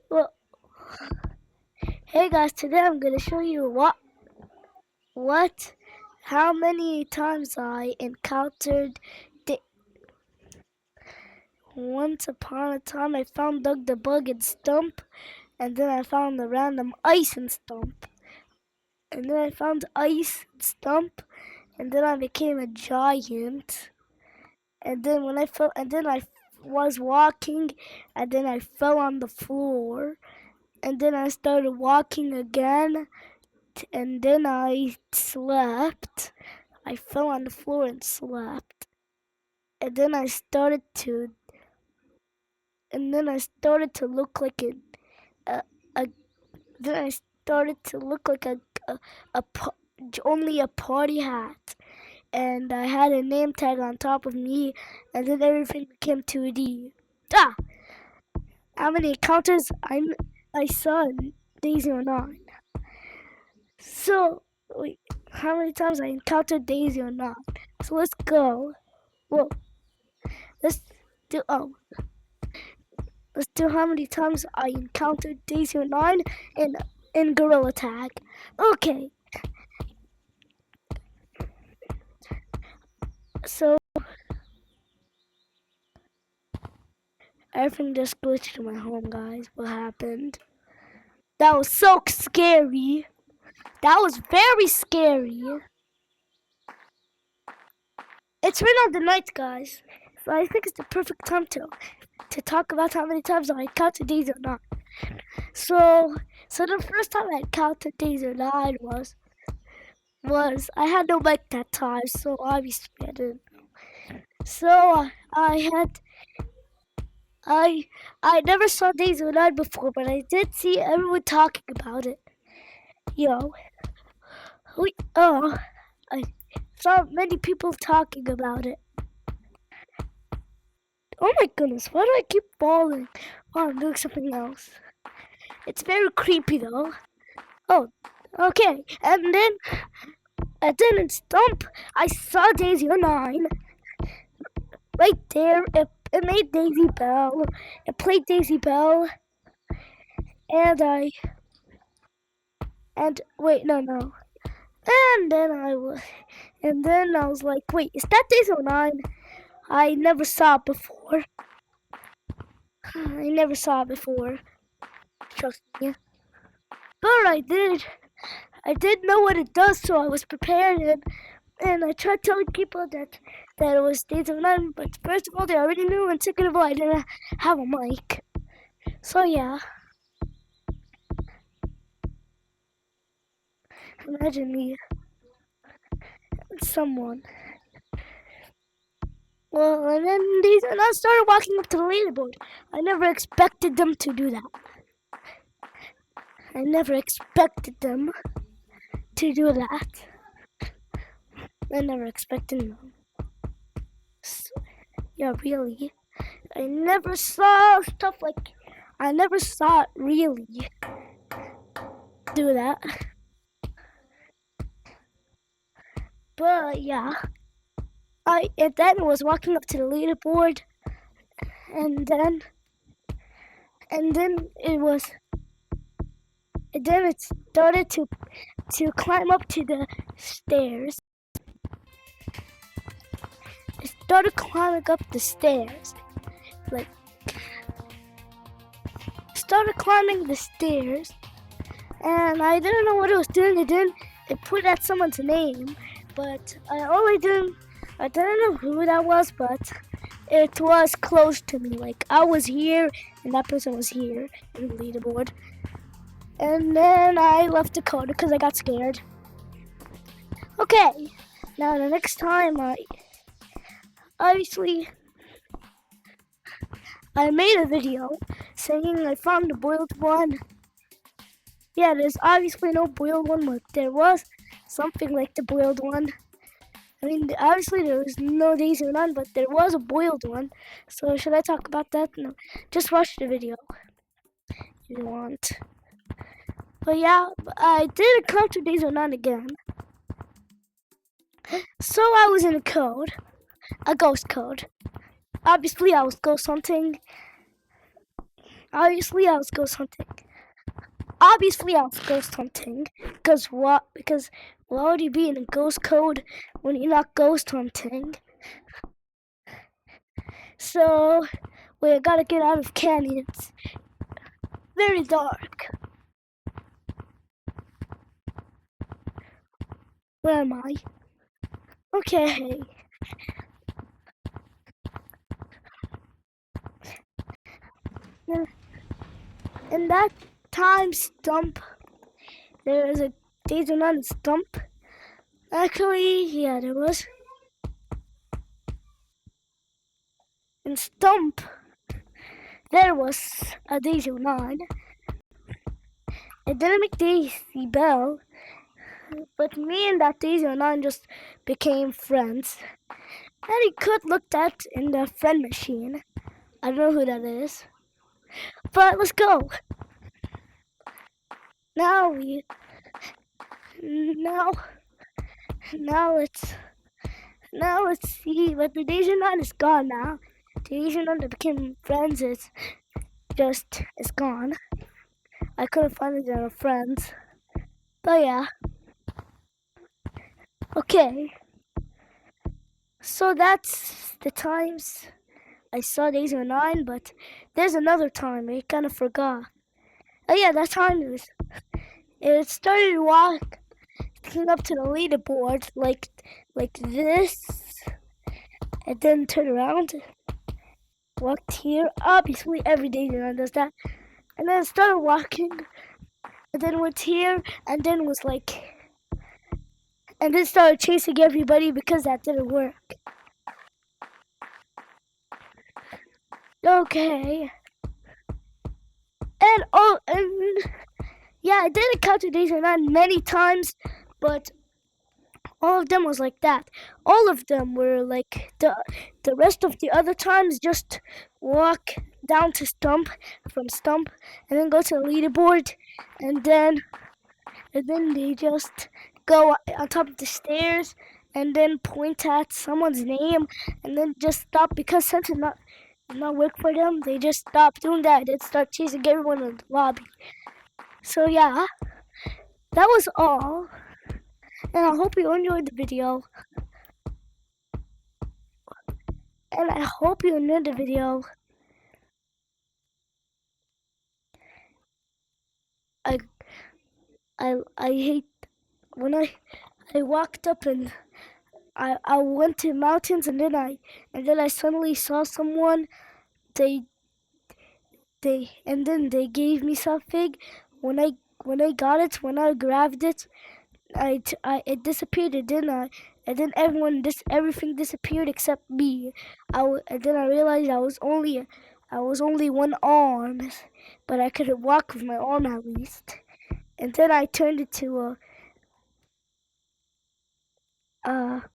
Well, hey guys, today I'm gonna show you what, how many times I encountered. The, Once upon a time, I found Doug the Bug in Stump, and then I found the random ice in Stump, and then I found ice in Stump, and then I became a giant, and then when I fell, and then I was walking, and then I fell on the floor, and then I started walking again, and then I slept. I fell on the floor and slept. And then I started to look like a, a then I started to look like a only a party hat. And I had a name tag on top of me, and then everything became 2D. Ah! How many encounters I saw in daisy09? So, wait, how many times I encountered daisy09? So let's go. Well, let's do let's do how many times I encountered daisy09 in Gorilla Tag. Okay, so everything just glitched in my home, guys. What happened? That was so scary. That was very scary. It's right on the night, guys. So I think it's the perfect time to talk about how many times I encountered daisy09. So, the first time I encountered daisy09 was I had no mic that time, so obviously I didn't. So I had I never saw daisy09 before, but I did see everyone talking about it. Yo, I saw many people talking about it. Oh my goodness, why do I keep falling while I'm doing something else? It's very creepy though. Oh, okay, and then in Stump, I saw daisy09 right there. It made Daisy Bell. It played Daisy Bell, and wait, no. And then I was like, wait, is that daisy09? I never saw it before. I never saw it before. Trust me. But I did know what it does, so I was prepared, and I tried telling people that it was daisy09. But first of all, they already knew, and second of all, I didn't have a mic. So yeah, imagine me, someone. Well, and then I started walking up to the leaderboard. I never expected them to do that. I never expected them to do that. I never expected them. So, yeah, really. I never saw stuff like. I never saw it really do that. But yeah, I and then was walking up to the leaderboard, and then it was. And then it started to climb up to the stairs. It started climbing up the stairs. Like, started climbing the stairs. And I didn't know what it was doing. It put at someone's name. But I didn't know who that was, but it was close to me. Like, I was here, and that person was here in the leaderboard. And then I left the code because I got scared. Okay, now the next time obviously I made a video saying I found a boiled one. Yeah, there's obviously no boiled one, but there was something like the boiled one. I mean, obviously there was no daisy09, but there was a boiled one. So should I talk about that? No, just watch the video if you want. But yeah, I did encounter daisy09 again. So I was in a ghost code. Obviously I was ghost hunting. Obviously, I was ghost hunting. Obviously, I was ghost hunting. Because what? Because why would you be in a ghost code when you're not ghost hunting? So we gotta get out of canyons. Very dark. Where am I? Okay. In that time stump, there was a daisy09 stump. Actually, yeah, there was. In stump, there was a daisy09. It didn't make Daisy Bell, but me and that daisy09 just became friends. And he could look that in the friend machine. I don't know who that is. But let's go. Now we now now let's see. But the daisy09 is gone now. The daisy09 that became friends is gone. I couldn't find it in our friends. But yeah. Okay. So that's the times I saw daisy09, but there's another time I kind of forgot. Oh yeah, that time it started walking up to the leaderboard like this, and then turn around, walked here. Obviously, every daisy09 does that, and then started walking, and then went here, and then was like, and then started chasing everybody because that didn't work. Okay. And yeah, I did encounter daisy09 many times, but all of them was like that. All of them were like the rest of the other times just walk down to stump from stump and then go to the leaderboard and then they just go on top of the stairs and then point at someone's name and then just stop because since it not work for them, they just stop doing that and start chasing everyone in the lobby. So yeah, that was all. And I hope you enjoyed the video. And I hope you enjoyed the video. I I hate when I walked up and I went to mountains and then I suddenly saw someone. They and then they gave me something. When I got it, when I grabbed it, it disappeared. And then everything disappeared except me. And then I realized I was only one arm, but I could walk with my arm at least. And then I turned it to a